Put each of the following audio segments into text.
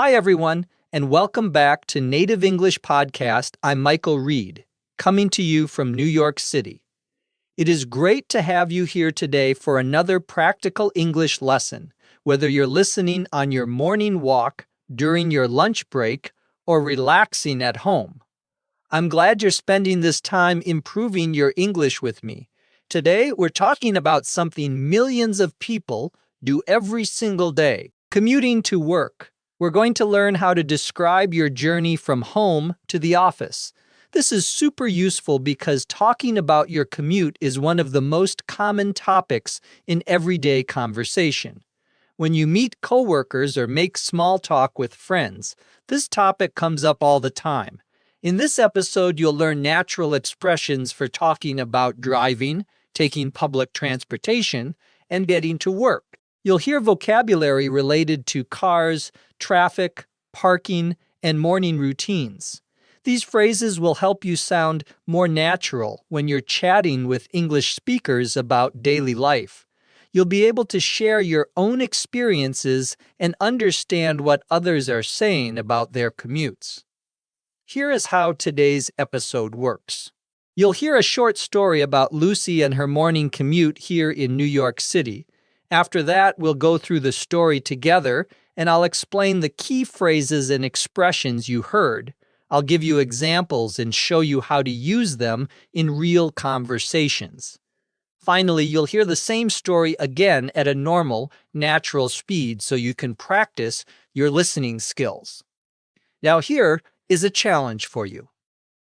Hi, everyone, and welcome back to Native English Podcast. I'm Michael Reed, coming to you from New York City. It is great to have you here today for another practical English lesson, whether you're listening on your morning walk, during your lunch break, or relaxing at home. I'm glad you're spending this time improving your English with me. Today, we're talking about something millions of people do every single day, commuting to work. We're going to learn how to describe your journey from home to the office. This is super useful because talking about your commute is one of the most common topics in everyday conversation. When you meet coworkers or make small talk with friends, this topic comes up all the time. In this episode, you'll learn natural expressions for talking about driving, taking public transportation, and getting to work. You'll hear vocabulary related to cars, traffic, parking, and morning routines. These phrases will help you sound more natural when you're chatting with English speakers about daily life. You'll be able to share your own experiences and understand what others are saying about their commutes. Here is how today's episode works. You'll hear a short story about Lucy and her morning commute here in New York City. After that, we'll go through the story together, and I'll explain the key phrases and expressions you heard. I'll give you examples and show you how to use them in real conversations. Finally, you'll hear the same story again at a normal, natural speed so you can practice your listening skills. Now here is a challenge for you.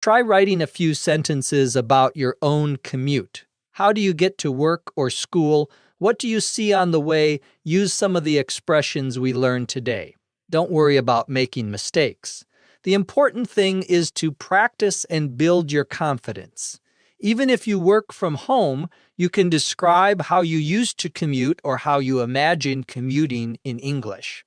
Try writing a few sentences about your own commute. How do you get to work or school? What do you see on the way? Use some of the expressions we learned today. Don't worry about making mistakes. The important thing is to practice and build your confidence. Even if you work from home, you can describe how you used to commute or how you imagine commuting in English.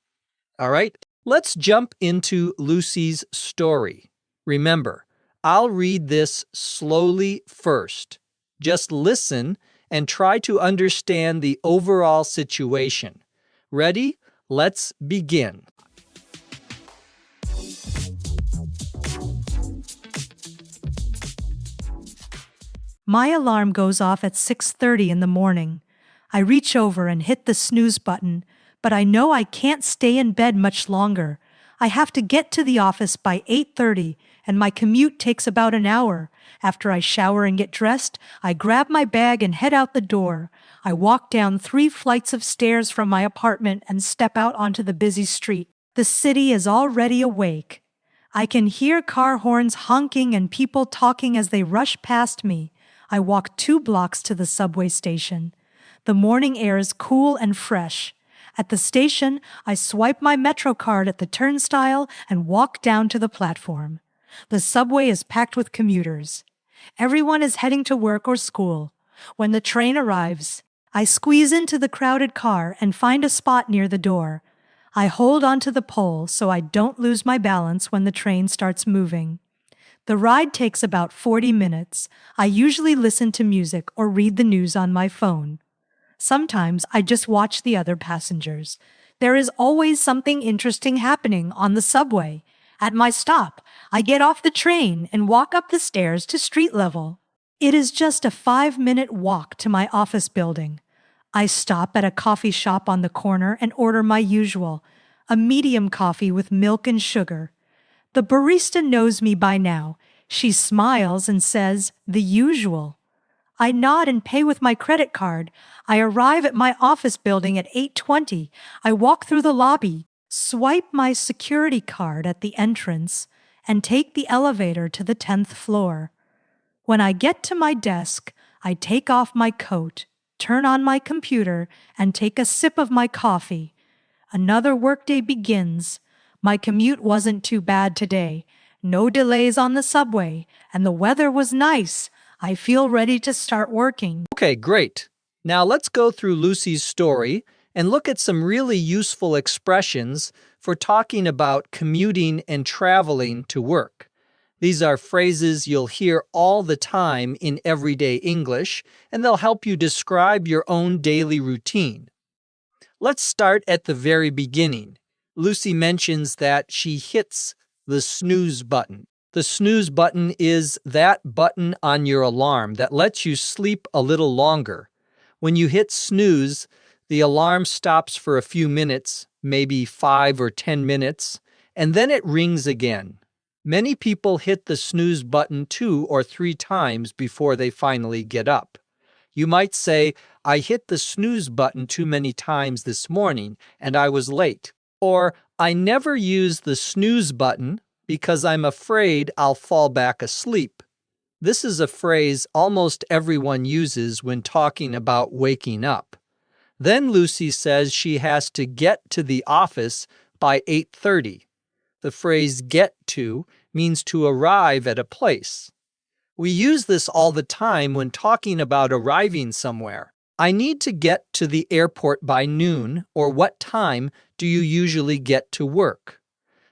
All right, let's jump into Lucy's story. Remember, I'll read this slowly first. Just listen and try to understand the overall situation. Ready? Let's begin. My alarm goes off at 6:30 in the morning. I reach over and hit the snooze button, but I know I can't stay in bed much longer. I have to get to the office by 8:30, and my commute takes about an hour. After I shower and get dressed, I grab my bag and head out the door. I walk down 3 flights of stairs from my apartment and step out onto the busy street. The city is already awake. I can hear car horns honking and people talking as they rush past me. I walk 2 blocks to the subway station. The morning air is cool and fresh. At the station, I swipe my Metro card at the turnstile and walk down to the platform. The subway is packed with commuters. Everyone is heading to work or school. When the train arrives, I squeeze into the crowded car and find a spot near the door. I hold onto the pole so I don't lose my balance when the train starts moving. The ride takes about 40 minutes. I usually listen to music or read the news on my phone. Sometimes I just watch the other passengers. There is always something interesting happening on the subway. At my stop, I get off the train and walk up the stairs to street level. It is just a 5-minute walk to my office building. I stop at a coffee shop on the corner and order my usual, a medium coffee with milk and sugar. The barista knows me by now. She smiles and says, "The usual." I nod and pay with my credit card. I arrive at my office building at 8:20. I walk through the lobby, swipe my security card at the entrance, and take the elevator to the 10th floor. When I get to my desk, I take off my coat, turn on my computer, and take a sip of my coffee. Another workday begins. My commute wasn't too bad today. No delays on the subway, and the weather was nice. I feel ready to start working. Okay, great. Now let's go through Lucy's story and look at some really useful expressions for talking about commuting and traveling to work. These are phrases you'll hear all the time in everyday English, and they'll help you describe your own daily routine. Let's start at the very beginning. Lucy mentions that she hits the snooze button. The snooze button is that button on your alarm that lets you sleep a little longer. When you hit snooze, the alarm stops for a few minutes, maybe 5 or 10 minutes, and then it rings again. Many people hit the snooze button 2 or 3 times before they finally get up. You might say, I hit the snooze button too many times this morning and I was late. Or, I never use the snooze button because I'm afraid I'll fall back asleep. This is a phrase almost everyone uses when talking about waking up. Then Lucy says she has to get to the office by 8:30. The phrase get to means to arrive at a place. We use this all the time when talking about arriving somewhere. I need to get to the airport by noon, or what time do you usually get to work?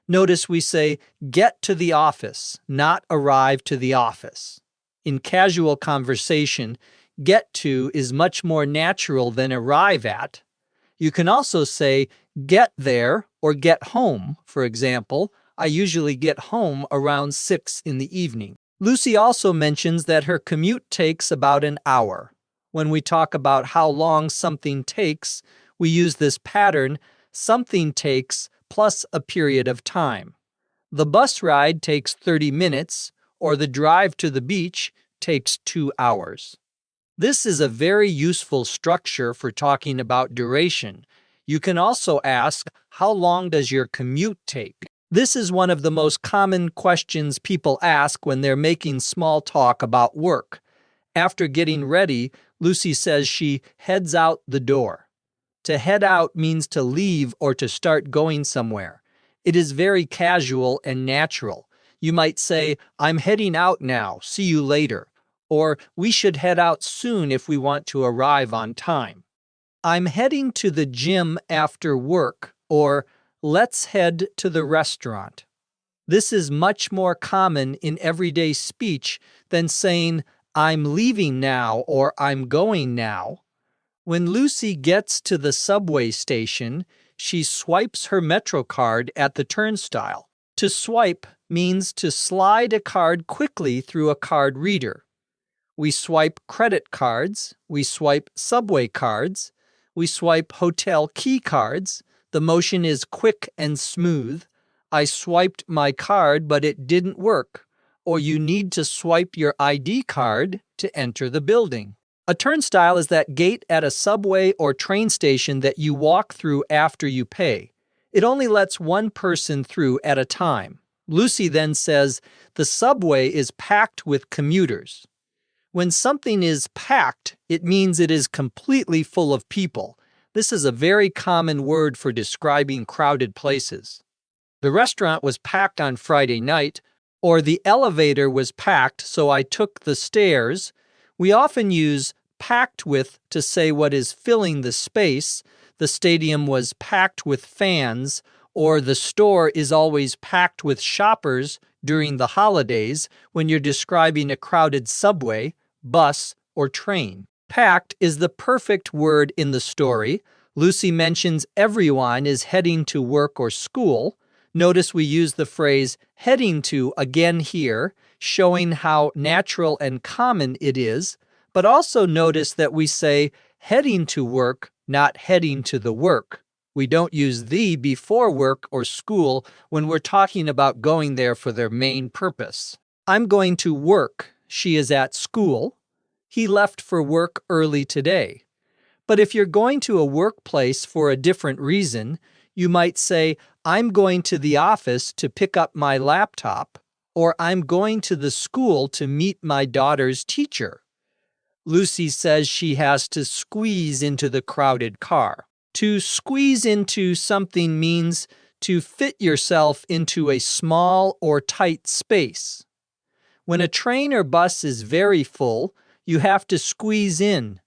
Notice we say get to the office, not arrive to the office. In casual conversation, get to is much more natural than arrive at. You can also say get there or get home. For example, I usually get home around 6 in the evening. Lucy also mentions that her commute takes about an hour. When we talk about how long something takes, we use this pattern, something takes plus a period of time. The bus ride takes 30 minutes, or the drive to the beach takes 2 hours. This is a very useful structure for talking about duration. You can also ask, how long does your commute take? This is one of the most common questions people ask when they're making small talk about work. After getting ready, Lucy says she heads out the door. To head out means to leave or to start going somewhere. It is very casual and natural. You might say, I'm heading out now, see you later. Or, we should head out soon if we want to arrive on time. I'm heading to the gym after work, or let's head to the restaurant. This is much more common in everyday speech than saying, I'm leaving now or I'm going now. When Lucy gets to the subway station, she swipes her Metro card at the turnstile. To swipe means to slide a card quickly through a card reader. We swipe credit cards, we swipe subway cards, we swipe hotel key cards. The motion is quick and smooth. I swiped my card, but it didn't work. Or you need to swipe your ID card to enter the building. A turnstile is that gate at a subway or train station that you walk through after you pay. It only lets one person through at a time. Lucy then says, the subway is packed with commuters. When something is packed, it means it is completely full of people. This is a very common word for describing crowded places. The restaurant was packed on Friday night, or the elevator was packed, so I took the stairs. We often use packed with to say what is filling the space. The stadium was packed with fans, or the store is always packed with shoppers during the holidays when you're describing a crowded subway, bus, or train. Packed is the perfect word in the story. Lucy mentions everyone is heading to work or school. Notice we use the phrase heading to again here, showing how natural and common it is, but also notice that we say heading to work, not heading to the work. We don't use the before work or school when we're talking about going there for their main purpose. I'm going to work. She is at school. He left for work early today. But if you're going to a workplace for a different reason, you might say, I'm going to the office to pick up my laptop, or I'm going to the school to meet my daughter's teacher. Lucy says she has to squeeze into the crowded car. To squeeze into something means to fit yourself into a small or tight space. When a train or bus is very full, you have to squeeze in.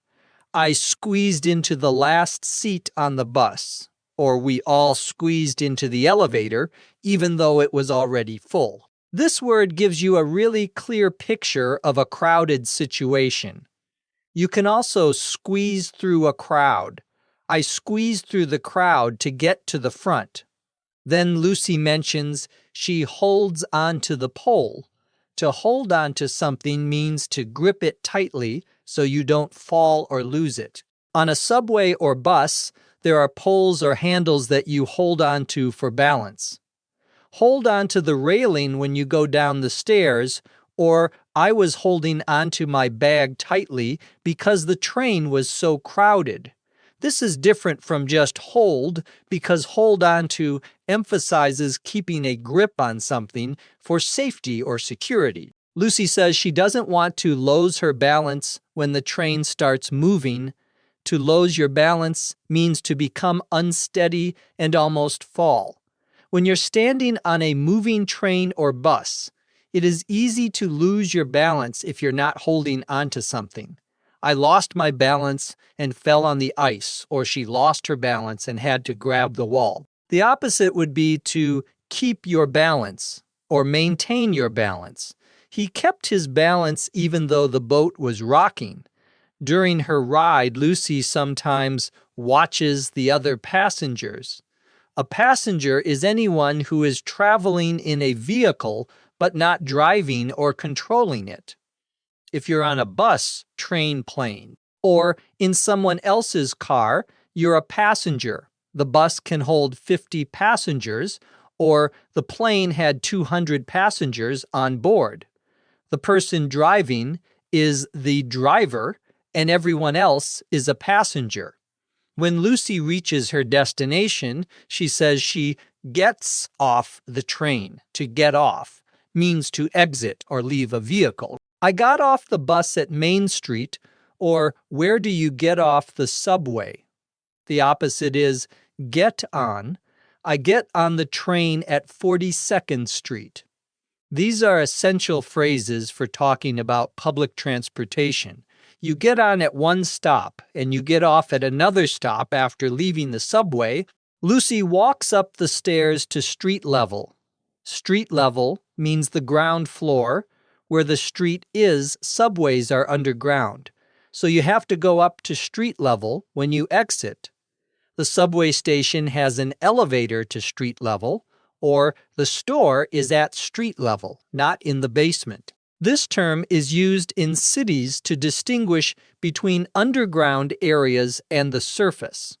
I squeezed into the last seat on the bus, or we all squeezed into the elevator, even though it was already full. This word gives you a really clear picture of a crowded situation. You can also squeeze through a crowd. I squeezed through the crowd to get to the front. Then Lucy mentions she holds onto the pole. To hold onto something means to grip it tightly so you don't fall or lose it. On a subway or bus, there are poles or handles that you hold onto for balance. Hold onto the railing when you go down the stairs, or I was holding onto my bag tightly because the train was so crowded. This is different from just hold, because hold onto emphasizes keeping a grip on something for safety or security. Lucy says she doesn't want to lose her balance when the train starts moving. To lose your balance means to become unsteady and almost fall. When you're standing on a moving train or bus, it is easy to lose your balance if you're not holding onto something. I lost my balance and fell on the ice, or she lost her balance and had to grab the wall. The opposite would be to keep your balance or maintain your balance. He kept his balance even though the boat was rocking. During her ride, Lucy sometimes watches the other passengers. A passenger is anyone who is traveling in a vehicle but not driving or controlling it. If you're on a bus, train, plane, or in someone else's car, you're a passenger. The bus can hold 50 passengers, or the plane had 200 passengers on board. The person driving is the driver, and everyone else is a passenger. When Lucy reaches her destination, she says she gets off the train. To get off means to exit or leave a vehicle. I got off the bus at Main Street, or where do you get off the subway? The opposite is get on. I get on the train at 42nd Street. These are essential phrases for talking about public transportation. You get on at one stop and you get off at another stop after leaving the subway. Lucy walks up the stairs to street level. Street level means the ground floor. Where the street is, subways are underground. So you have to go up to street level when you exit. The subway station has an elevator to street level, or the store is at street level, not in the basement. This term is used in cities to distinguish between underground areas and the surface.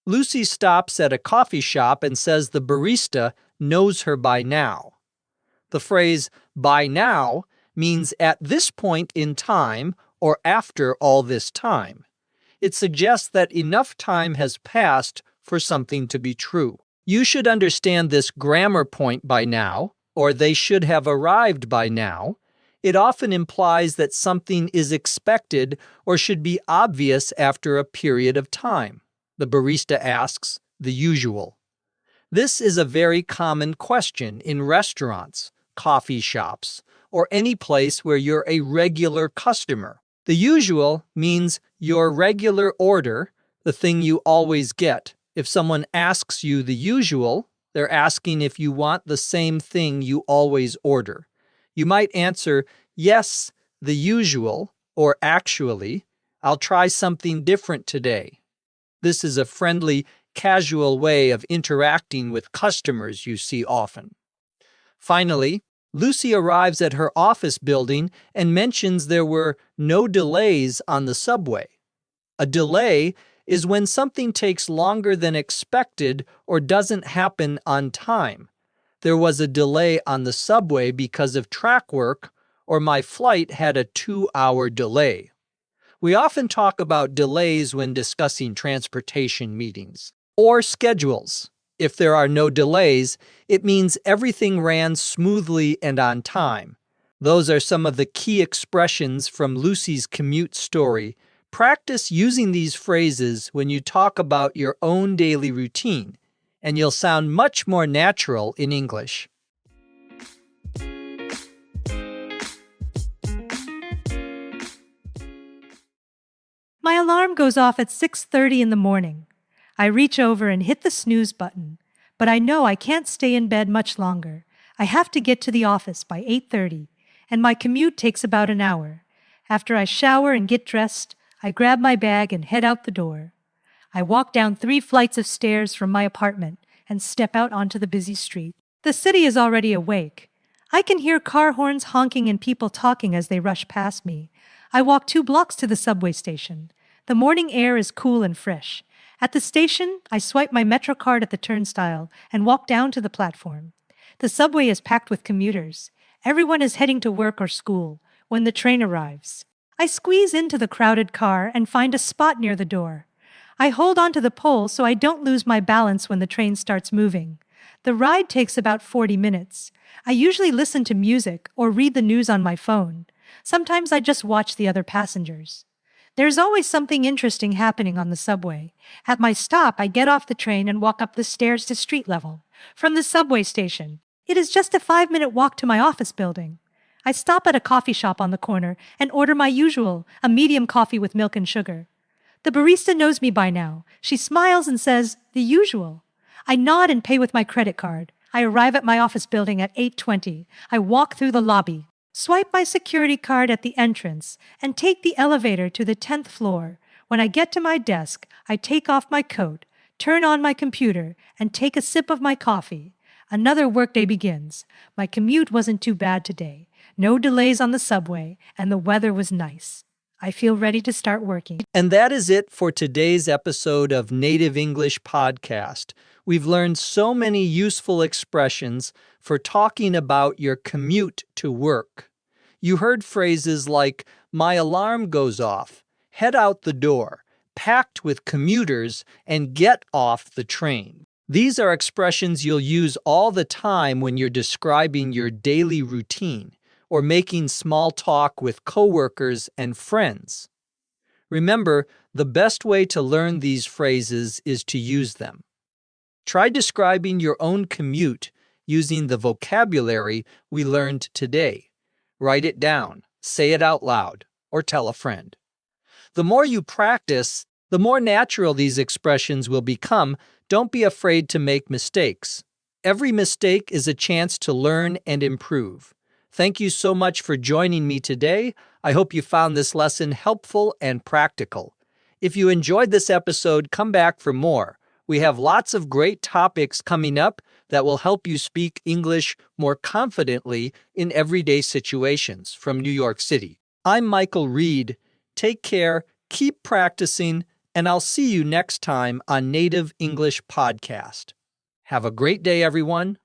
Lucy stops at a coffee shop and says the barista knows her by now. The phrase by now means at this point in time or after all this time. It suggests that enough time has passed for something to be true. You should understand this grammar point by now, or they should have arrived by now. It often implies that something is expected or should be obvious after a period of time. The barista asks, the usual. This is a very common question in restaurants, coffee shops, or any place where you're a regular customer. The usual means your regular order, the thing you always get. If someone asks you the usual, they're asking if you want the same thing you always order. You might answer, yes, the usual, or actually, I'll try something different today. This is a friendly, casual way of interacting with customers you see often. Finally, Lucy arrives at her office building and mentions there were no delays on the subway. A delay is when something takes longer than expected or doesn't happen on time. There was a delay on the subway because of track work, or my flight had a 2-hour delay. We often talk about delays when discussing transportation meetings or schedules. If there are no delays, it means everything ran smoothly and on time. Those are some of the key expressions from Lucy's commute story. Practice using these phrases when you talk about your own daily routine, and you'll sound much more natural in English. My alarm goes off at 6:30 in the morning. I reach over and hit the snooze button, but I know I can't stay in bed much longer. I have to get to the office by 8:30, and my commute takes about an hour. After I shower and get dressed, I grab my bag and head out the door. I walk down 3 flights of stairs from my apartment and step out onto the busy street. The city is already awake. I can hear car horns honking and people talking as they rush past me. I walk 2 blocks to the subway station. The morning air is cool and fresh. At the station, I swipe my Metro card at the turnstile and walk down to the platform. The subway is packed with commuters. Everyone is heading to work or school when the train arrives. I squeeze into the crowded car and find a spot near the door. I hold onto the pole so I don't lose my balance when the train starts moving. The ride takes about 40 minutes. I usually listen to music or read the news on my phone. Sometimes I just watch the other passengers. There's always something interesting happening on the subway. At my stop, I get off the train and walk up the stairs to street level. From the subway station, it is just a 5-minute walk to my office building. I stop at a coffee shop on the corner and order my usual, a medium coffee with milk and sugar. The barista knows me by now. She smiles and says, "The usual." I nod and pay with my credit card. I arrive at my office building at 8:20. I walk through the lobby, swipe my security card at the entrance, and take the elevator to the 10th floor. When I get to my desk, I take off my coat, turn on my computer, and take a sip of my coffee. Another workday begins. My commute wasn't too bad today. No delays on the subway, and the weather was nice. I feel ready to start working. And that is it for today's episode of Native English Podcast. We've learned so many useful expressions for talking about your commute to work. You heard phrases like, my alarm goes off, head out the door, packed with commuters, and get off the train. These are expressions you'll use all the time when you're describing your daily routine or making small talk with coworkers and friends. Remember, the best way to learn these phrases is to use them. Try describing your own commute using the vocabulary we learned today. Write it down, say it out loud, or tell a friend. The more you practice, the more natural these expressions will become. Don't be afraid to make mistakes. Every mistake is a chance to learn and improve. Thank you so much for joining me today. I hope you found this lesson helpful and practical. If you enjoyed this episode, come back for more. We have lots of great topics coming up that will help you speak English more confidently in everyday situations from New York City. I'm Michael Reed. Take care, keep practicing, and I'll see you next time on Native English Podcast. Have a great day, everyone.